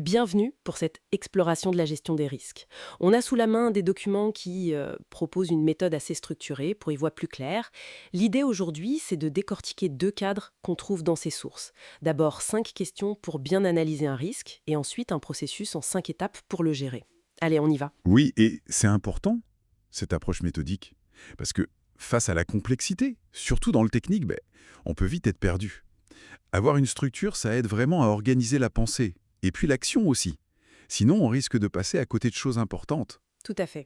Bienvenue pour cette exploration de la gestion des risques. On a sous la main des documents qui proposent une méthode assez structurée pour y voir plus clair. L'idée aujourd'hui, c'est de décortiquer deux cadres qu'on trouve dans ces sources. D'abord, 5 questions pour bien analyser un risque et ensuite un processus en 5 étapes pour le gérer. Allez, on y va. Oui, et c'est important, cette approche méthodique. Parce que face à la complexité, surtout dans le technique, on peut vite être perdu. Avoir une structure, ça aide vraiment à organiser la pensée. Et puis l'action aussi. Sinon, on risque de passer à côté de choses importantes. Tout à fait.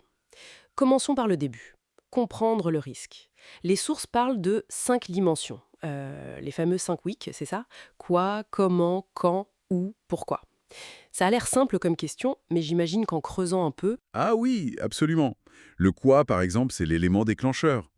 Commençons par le début. Comprendre le risque. Les sources parlent de 5 dimensions. Les fameux 5 week, c'est ça? Quoi, comment, quand, où, pourquoi. Ça a l'air simple comme question, mais j'imagine qu'en creusant un peu, Ah oui, absolument. Le quoi, par exemple, c'est l'élément déclencheur.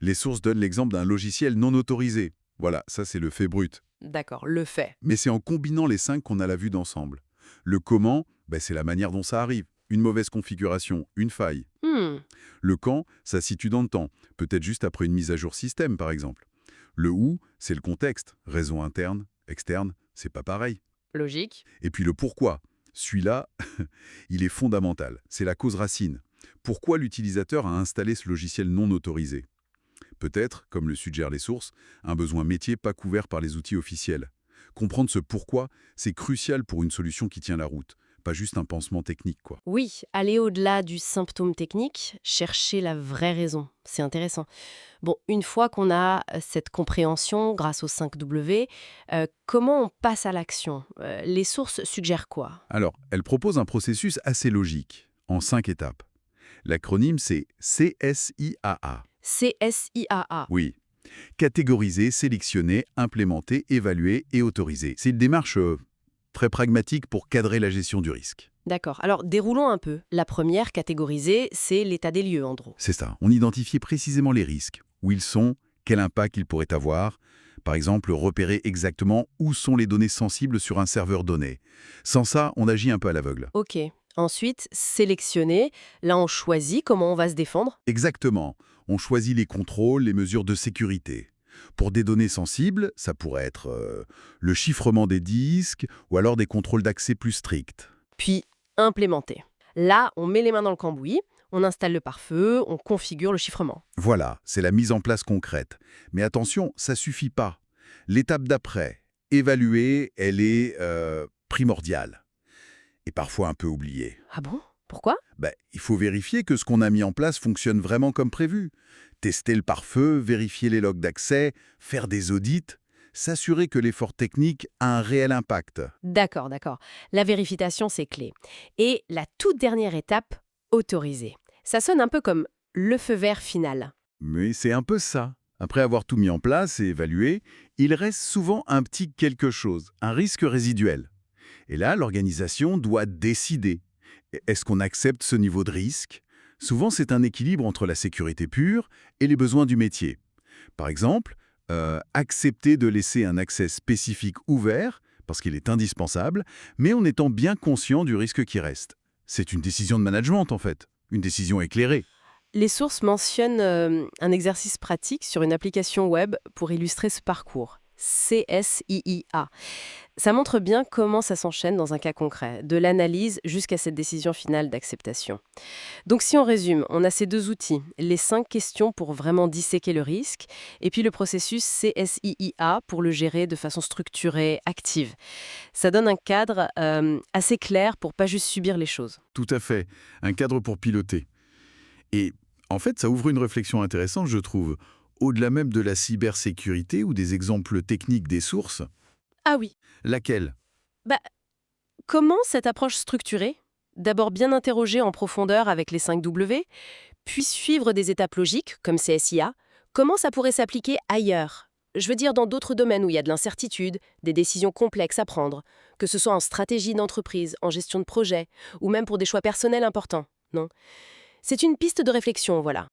Les sources donnent l'exemple d'un logiciel non autorisé. Voilà, ça c'est le fait brut. d'accord, le fait. Mais c'est en combinant les 5 qu'on a la vue d'ensemble. Le comment, c'est la manière dont ça arrive. Une mauvaise configuration, une faille. Hmm, Le quand, ça se situe dans le temps, peut-être juste après une mise à jour système, par exemple. Le où, c'est le contexte. Raison interne, externe, c'est pas pareil. logique. Et puis le pourquoi. Celui-là, il est fondamental. C'est la cause racine. Pourquoi l'utilisateur a installé ce logiciel non autorisé? Peut-être, comme le suggèrent les sources, un besoin métier pas couvert par les outils officiels. Comprendre ce pourquoi, c'est crucial pour une solution qui tient la route, pas juste un pansement technique, quoi. Oui, aller au-delà du symptôme technique, chercher la vraie raison. C'est intéressant. Bon, une fois qu'on a cette compréhension grâce aux 5 W, comment on passe à l'action? Les sources suggèrent quoi? Alors, elle propose un processus assez logique, en 5 étapes. L'acronyme, c'est CSIAA. CSIAA. Oui. Catégoriser, sélectionner, implémenter, évaluer et autoriser. C'est une démarche très pragmatique pour cadrer la gestion du risque. D'accord. Alors, déroulons un peu. La première, catégorisée, c'est l'état des lieux, en gros. C'est ça. On identifie précisément les risques, où ils sont, quel impact ils pourraient avoir. Par exemple, repérer exactement où sont les données sensibles sur un serveur donné. Sans ça, on agit un peu à l'aveugle. Ok. Ensuite, sélectionner. Là, on choisit comment on va se défendre. Exactement. On choisit les contrôles, les mesures de sécurité. Pour des données sensibles, ça pourrait être le chiffrement des disques ou alors des contrôles d'accès plus stricts. Puis, implémenter. Là, on met les mains dans le cambouis, on installe le pare-feu, on configure le chiffrement. Voilà, c'est la mise en place concrète. Mais attention, ça suffit pas. L'étape d'après, évaluer, elle est primordiale. Et parfois un peu oubliée. Ah bon? Pourquoi? Il faut vérifier que ce qu'on a mis en place fonctionne vraiment comme prévu. Tester le pare-feu, vérifier les logs d'accès, faire des audits, s'assurer que l'effort technique a un réel impact. D'accord, d'accord. La vérification, c'est clé. Et la toute dernière étape, autoriser. Ça sonne un peu comme le feu vert final. Mais c'est un peu ça. Après avoir tout mis en place et évalué, il reste souvent un petit quelque chose, un risque résiduel. Et là, l'organisation doit décider. Est-ce qu'on accepte ce niveau de risque? Souvent, c'est un équilibre entre la sécurité pure et les besoins du métier. Par exemple, accepter de laisser un accès spécifique ouvert, parce qu'il est indispensable, mais en étant bien conscient du risque qui reste. C'est une décision de management, en fait. Une décision éclairée. Les sources mentionnent un exercice pratique sur une application web pour illustrer ce parcours. CSIIA. Ça montre bien comment ça s'enchaîne dans un cas concret, de l'analyse jusqu'à cette décision finale d'acceptation. Donc si on résume, on a ces deux outils, les 5 questions pour vraiment disséquer le risque, et puis le processus CSIIA pour le gérer de façon structurée, active. Ça donne un cadre assez clair pour pas juste subir les choses. Tout à fait. Un cadre pour piloter. Et en fait, ça ouvre une réflexion intéressante, je trouve. Au-delà même de la cybersécurité ou des exemples techniques des sources, Ah oui, laquelle? bah comment cette approche structurée, d'abord bien interrogée en profondeur avec les 5 W, puis suivre des étapes logiques, comme CSIA, comment ça pourrait s'appliquer ailleurs? Je veux dire dans d'autres domaines où il y a de l'incertitude, des décisions complexes à prendre, que ce soit en stratégie d'entreprise, en gestion de projet, ou même pour des choix personnels importants, non? C'est une piste de réflexion, voilà.